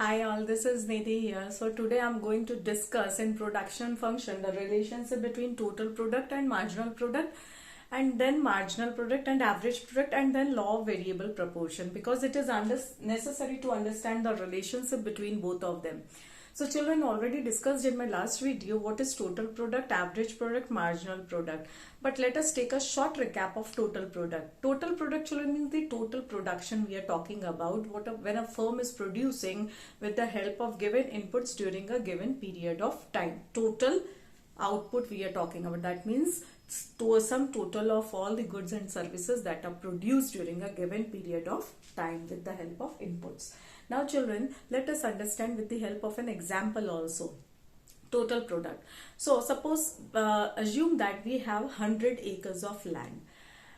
Hi all, this is Nidhi here. So today I'm going to discuss in production function the relationship between total product and marginal product, and then marginal product and average product, and then law of variable proportion, because it is necessary to understand the relationship between both of them. So children, already discussed in my last video what is total product, average product, marginal product. But let us take a short recap of total product. Total product, children, means the total production we are talking about. When a firm is producing with the help of given inputs during a given period of time. Total output we are talking about. That means some total of all the goods and services that are produced during a given period of time with the help of inputs. Now children, let us understand with the help of an example also. Total product. So suppose assume that we have 100 acres of land.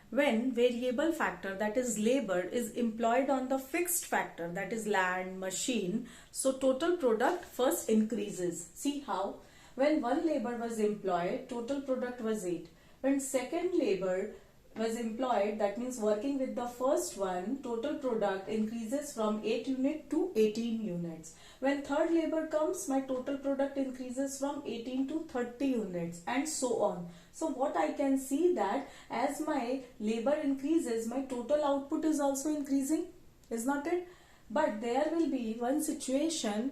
When variable factor, that is labor, is employed on the fixed factor, that is land, machine, so total product first increases. See how? When one labor was employed, total product was 8. When second labor was employed, that means working with the first one, total product increases from 8 unit to 18 units. When third labor comes, my total product increases from 18 to 30 units, and so on. So what I can see that as my labor increases, my total output is also increasing, is not it? But there will be one situation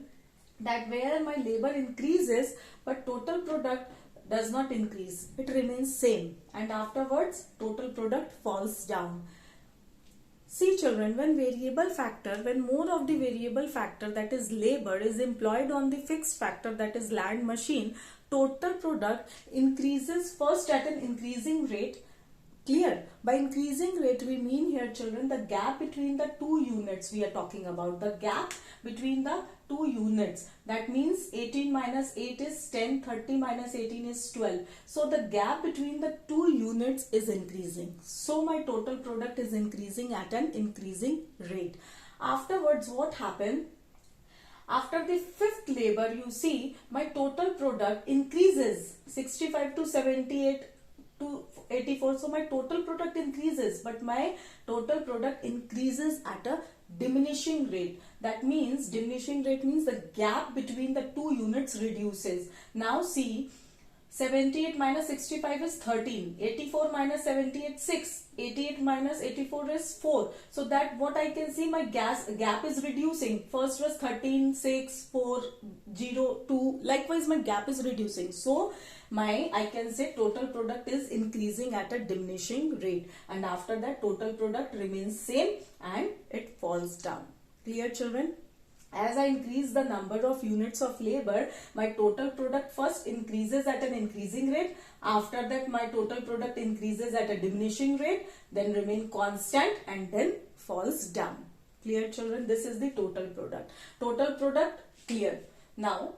that where my labor increases but total product does not increase, it remains same, and afterwards total product falls down. See children, when more of the variable factor, that is labor, is employed on the fixed factor, that is land, machine, total product increases first at an increasing rate. Clear? By increasing rate we mean here children the gap between the two units we are talking about. The gap between the two units. That means 18 minus 8 is 10, 30 minus 18 is 12. So the gap between the two units is increasing. So my total product is increasing at an increasing rate. Afterwards what happened? After the fifth labor, you see my total product increases 65 to 78 to 84. So my total product increases, but my total product increases at a diminishing rate. That means diminishing rate means the gap between the two units reduces. Now see, 78 minus 65 is 13, 84 minus 78 6, 88 minus 84 is 4. So that what I can see, my gap is reducing. First was 13, 6, 4, 0, 2. Likewise my gap is reducing. So I can say total product is increasing at a diminishing rate, and after that total product remains same and it falls down. Clear children? As I increase the number of units of labor, my total product first increases at an increasing rate. After that, my total product increases at a diminishing rate, then remain constant and then falls down. Clear children? This is the total product. Total product clear. Now,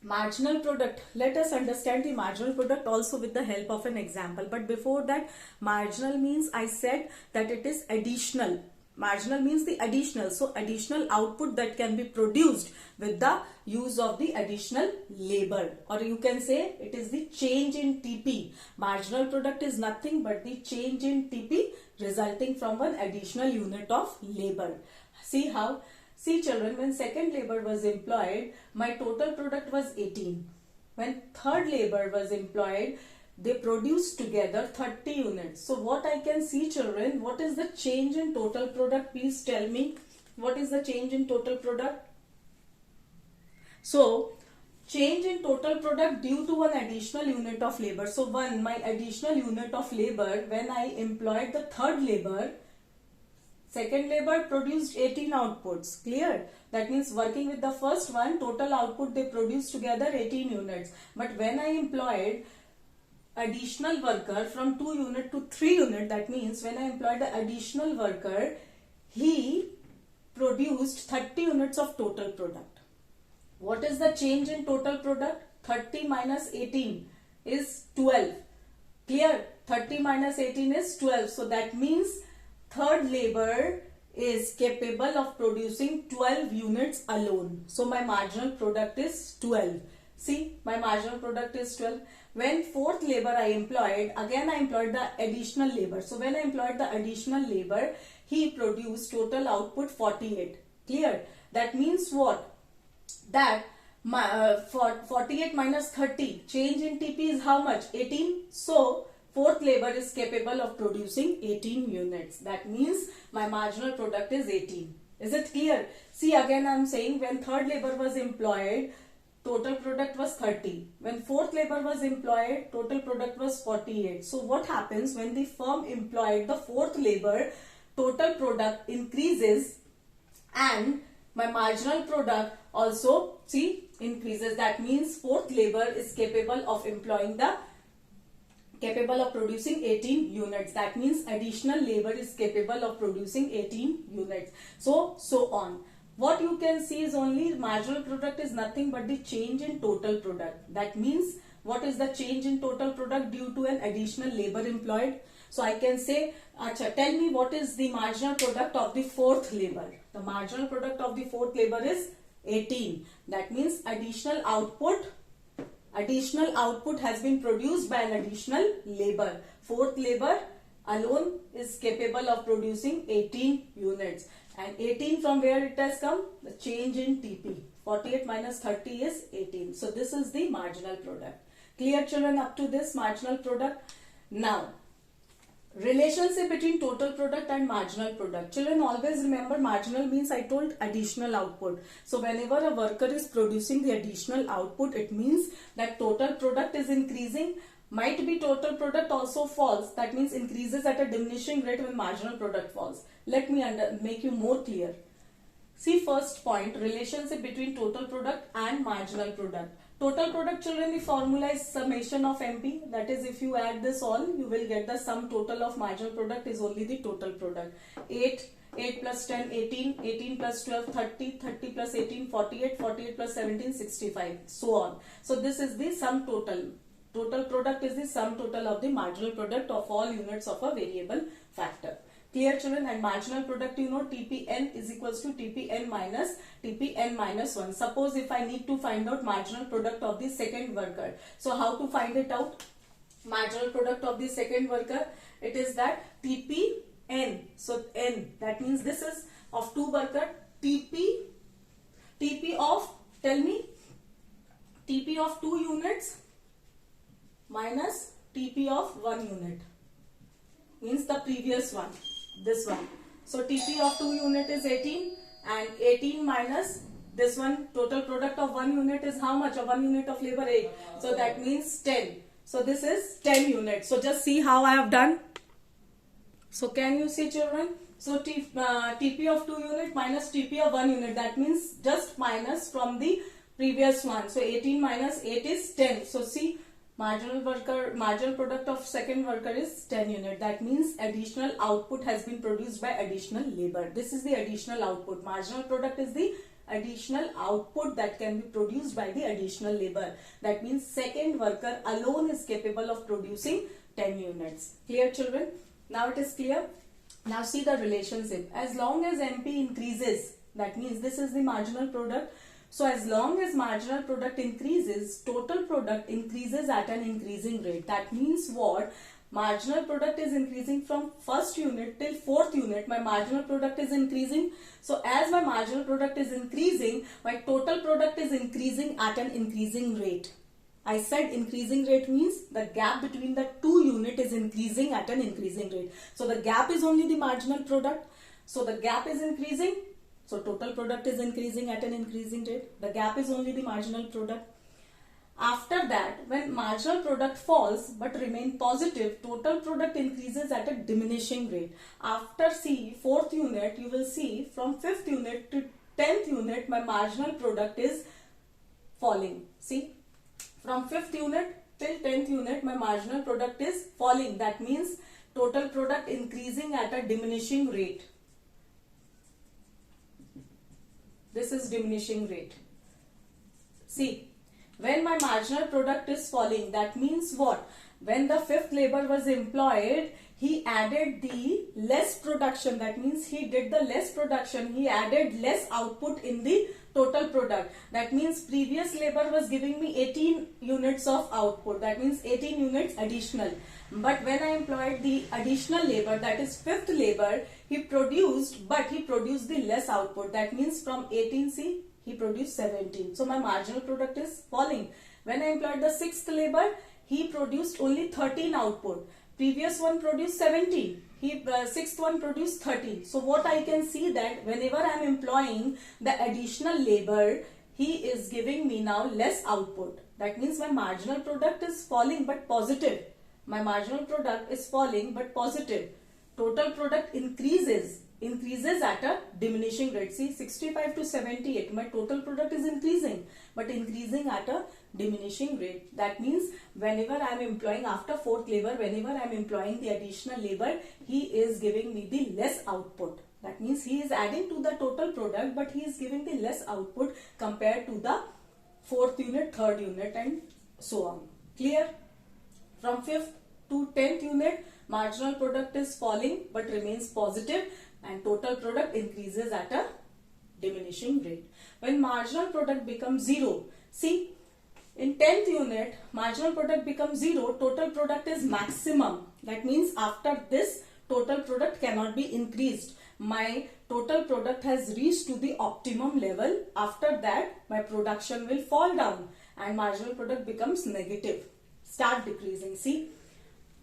marginal product. Let us understand the marginal product also with the help of an example. But before that, marginal means I said that it is additional. Marginal means the additional. So additional output that can be produced with the use of the additional labor, or you can say it is the change in TP. Marginal product is nothing but the change in TP resulting from an additional unit of labor. See how? See children, when second labor was employed, my total product was 18. When third labor was employed, they produced together 30 units. So what I can see children, what is the change in total product? Please tell me, what is the change in total product? So change in total product due to an additional unit of labor. So my additional unit of labor, when I employed the third labor, second labor produced 18 outputs. Clear? That means working with the first one, total output they produced together 18 units. But when I employed additional worker from 2 unit to 3 unit, that means when I employed the additional worker, he produced 30 units of total product. What is the change in total product? 30 minus 18 is 12. Clear? 30 minus 18 is 12. So that means third labor is capable of producing 12 units alone. So my marginal product is 12. See, my marginal product is 12. When fourth labor I employed, again I employed the additional labor. So when I employed the additional labor, he produced total output 48. Clear? That means what? that for 48 minus 30, change in TP is how much? 18. So fourth labor is capable of producing 18 units. That means my marginal product is 18. Is it clear? See, again I am saying, when third labor was employed, total product was 30. When fourth labor was employed, total product was 48. So what happens when the firm employed the fourth labor, total product increases and my marginal product also, see, increases. That means fourth labor is capable of producing 18 units. That means additional labor is capable of producing 18 units. So on. What you can see is only marginal product is nothing but the change in total product. That means what is the change in total product due to an additional labor employed? So I can say, Acha, tell me what is the marginal product of the fourth labor. The marginal product of the fourth labor is 18. That means additional output has been produced by an additional labor. Fourth labor alone is capable of producing 18 units. And 18 from where it has come? The change in TP. 48 minus 30 is 18. So this is the marginal product. Clear, children, up to this marginal product? Now, relationship between total product and marginal product. Children, always remember, marginal means, I told, additional output. So whenever a worker is producing the additional output, it means that total product is increasing. Might be total product also falls. That means increases at a diminishing rate when marginal product falls. Let me make you more clear. See, first point, relationship between total product and marginal product. Total product, children, the formula is summation of MP. That is, if you add this all, you will get the sum total of marginal product is only the total product. 8 plus 10, 18, 18 plus 12, 30, 30 plus 18, 48, 48 plus 17, 65, so on. So this is the sum total. Total product is the sum total of the marginal product of all units of a variable factor. Clear, children? And marginal product, you know, TPN is equals to TPN minus 1. Suppose if I need to find out marginal product of the second worker. So how to find it out? Marginal product of the second worker, it is that TPN. So N, that means this is of two worker. TP of, tell me, TP of 2 units minus TP of 1 unit. Means the previous one. This one. So TP of 2 unit is 18 and 18 minus this one, total product of 1 unit is how much? Of 1 unit of labor, 8. So that means 10. So this is 10 units. So just see how I have done. So can you see, children? So TP of 2 unit minus TP of 1 unit. That means just minus from the previous one. So 18 minus 8 is 10. So see, marginal product of second worker is 10 unit. That means additional output has been produced by additional labor. This is the additional output. Marginal product is the additional output that can be produced by the additional labor. That means second worker alone is capable of producing 10 units. Clear, children? Now it is clear. Now see the relationship. As long as MP increases, that means this is the marginal product. So as long as marginal product increases, total product increases at an increasing rate. That means what? Marginal product is increasing from first unit till fourth unit. My marginal product is increasing. So as my marginal product is increasing, my total product is increasing at an increasing rate. I said increasing rate means the gap between the two unit is increasing at an increasing rate. So the gap is only the marginal product. So the gap is increasing. So total product is increasing at an increasing rate. The gap is only the marginal product. After that, when marginal product falls but remain positive, total product increases at a diminishing rate. After fourth unit, you will see from 5th unit to 10th unit, my marginal product is falling. See, from 5th unit till 10th unit, my marginal product is falling. That means total product increasing at a diminishing rate. This is diminishing rate. See, when my marginal product is falling, that means what? When the 5th labor was employed, he added the less production. That means he did the less production. He added less output in the total product. That means previous labor was giving me 18 units of output. That means 18 units additional. But when I employed the additional labor, that is 5th labor, he produced the less output. That means from 18, see, he produced 17. So my marginal product is falling. When I employed the sixth labor, he produced only 13 output. Previous one produced 17. Sixth one produced 13. So what I can see that whenever I am employing the additional labor, he is giving me now less output. That means my marginal product is falling but positive. My marginal product is falling but positive. Total product increases at a diminishing rate. See, 65 to 78, my total product is increasing, but increasing at a diminishing rate. That means whenever I am employing, after fourth labor, whenever I am employing the additional labor, he is giving me the less output. That means he is adding to the total product, but he is giving the less output compared to the fourth unit, third unit, and so on. Clear? From fifth to 10th unit, marginal product is falling but remains positive, and total product increases at a diminishing rate. When marginal product becomes 0, see, in 10th unit, marginal product becomes 0, total product is maximum. That means after this, total product cannot be increased. My total product has reached to the optimum level. After that, my production will fall down and marginal product becomes negative. Start decreasing. See,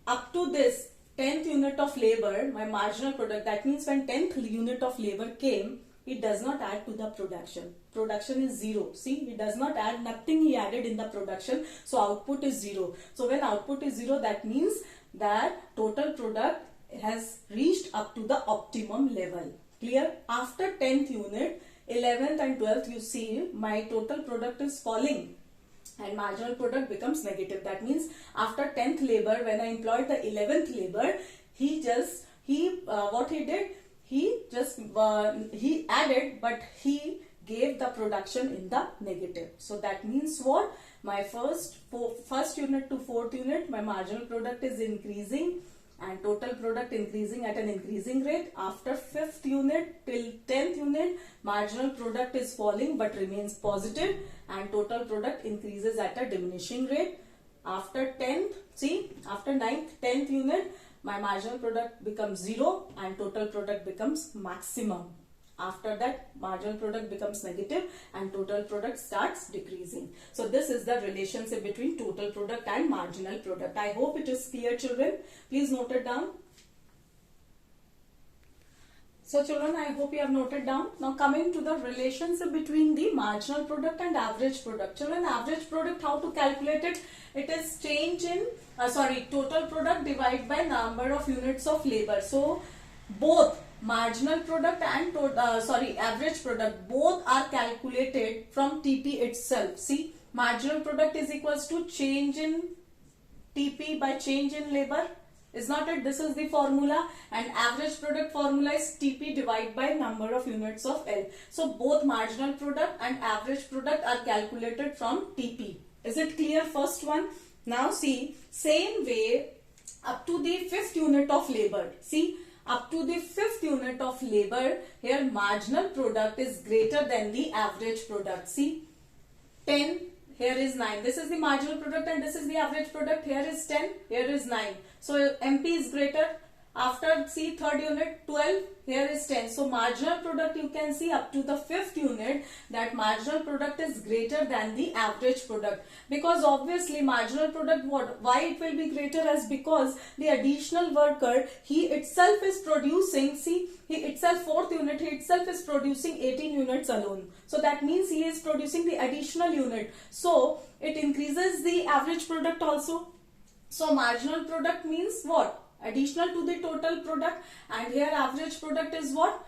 up to this 10th unit of labor, my marginal product, that means when 10th unit of labor came, it does not add to the production. Production is 0. See, it does not add, nothing he added in the production. So output is 0. So when output is 0, that means that total product has reached up to the optimum level. Clear? After 10th unit, 11th and 12th, you see my total product is falling and marginal product becomes negative. That means after 10th labor, when I employed the 11th labor, he added, but he gave the production in the negative. So that means what? My first unit to fourth unit, my marginal product is increasing and total product increasing at an increasing rate. After 5th unit till 10th unit, marginal product is falling but remains positive and total product increases at a diminishing rate. After 10th, see, after 9th, 10th unit, my marginal product becomes 0 and total product becomes maximum. After that, marginal product becomes negative and total product starts decreasing. So this is the relationship between total product and marginal product. I hope it is clear, children. Please note it down. So children, I hope you have noted down. Now coming to the relationship between the marginal product and average product. Children, average product, how to calculate it? It is change in, total product divided by number of units of labor. So both marginal product and average product, both are calculated from TP itself. See, marginal product is equals to change in TP by change in labor. Is not it? This is the formula, and average product formula is TP divided by number of units of L. So both marginal product and average product are calculated from TP. Is it clear? First one. Now see, same way up to the 5th unit of labor. See, up to the 5th unit of labor, here marginal product is greater than the average product. See, 10, here is 9. This is the marginal product and this is the average product. Here is 10, here is 9. So MP is greater. After, see, third unit, 12, here is 10. So marginal product, you can see up to the 5th unit that marginal product is greater than the average product. Because obviously marginal product, why it will be greater? As because the additional worker, he itself is producing, see, he itself, 4th unit, he itself is producing 18 units alone. So that means he is producing the additional unit. So it increases the average product also. So marginal product means what? Additional to the total product, and here average product is what?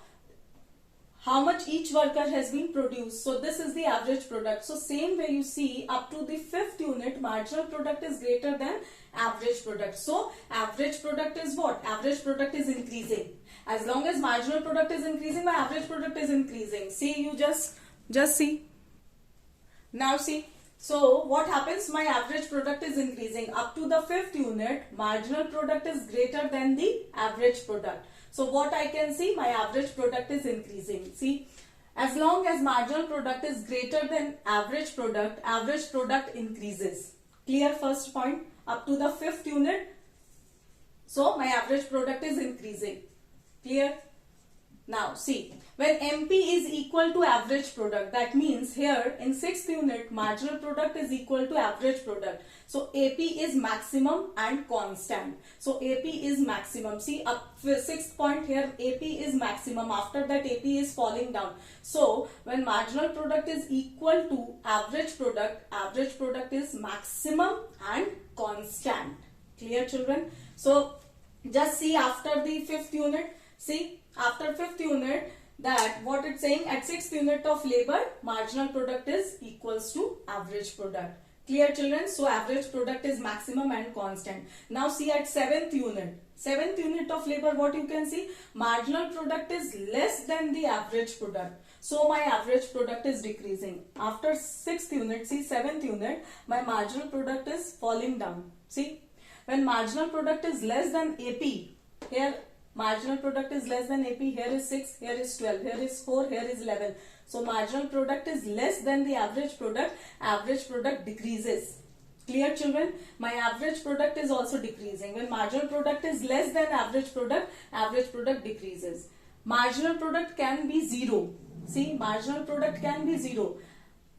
How much each worker has been produced. So this is the average product. So same way you see up to the 5th unit, marginal product is greater than average product. So average product is what? Average product is increasing. As long as marginal product is increasing, my average product is increasing. See, you just see. Now see. So what happens? My average product is increasing. Up to the 5th unit, marginal product is greater than the average product. So what I can see? My average product is increasing. See, as long as marginal product is greater than average product increases. Clear? First point. Up to the 5th unit, so my average product is increasing. Clear? Now see, when MP is equal to average product, that means here in 6th unit marginal product is equal to average product. So AP is maximum and constant. So AP is maximum. See, up 6th point here, AP is maximum. After that AP is falling down. So when marginal product is equal to average product is maximum and constant. Clear, children? So just see after the 5th unit. See, after 5th unit, that what it's saying, at 6th unit of labor, marginal product is equals to average product. Clear, children? So average product is maximum and constant. Now see at 7th unit of labor, what you can see, marginal product is less than the average product. So my average product is decreasing. After 6th unit, see 7th unit, my marginal product is falling down. See, when marginal product is less than AP, here marginal product is less than AP, here is 6, here is 12, here is 4, here is 11. So marginal product is less than the average product decreases. Clear, children? My average product is also decreasing. When marginal product is less than average product decreases. Marginal product can be 0. See, marginal product can be 0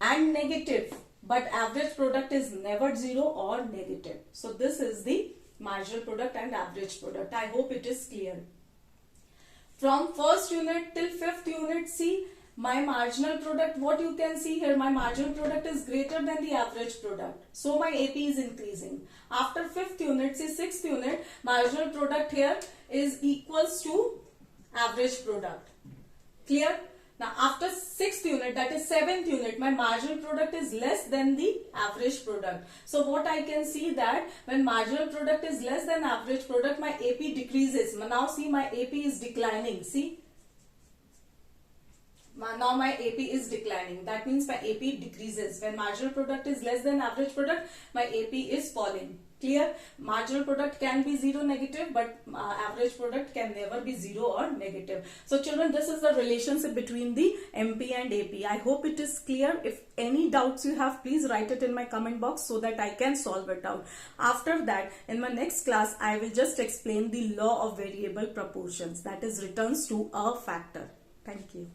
and negative, but average product is never 0 or negative. So this is the marginal product and average product. I hope it is clear. From 1st unit till 5th unit, see, my marginal product, what you can see here, my marginal product is greater than the average product. So my AP is increasing. After 5th unit, see 6th unit, marginal product here is equals to average product. Clear? Now after 6th unit, that is 7th unit, my marginal product is less than the average product. So what I can see that when marginal product is less than average product, my AP decreases. Now see, my AP is declining. See, now my AP is declining. That means my AP decreases. When marginal product is less than average product, my AP is falling. Clear? Marginal product can be 0 negative, but average product can never be 0 or negative. So children, this is the relationship between the MP and AP. I hope it is clear. If any doubts you have, please write it in my comment box so that I can solve it out. After that, in my next class, I will just explain the law of variable proportions, that is returns to a factor. Thank you.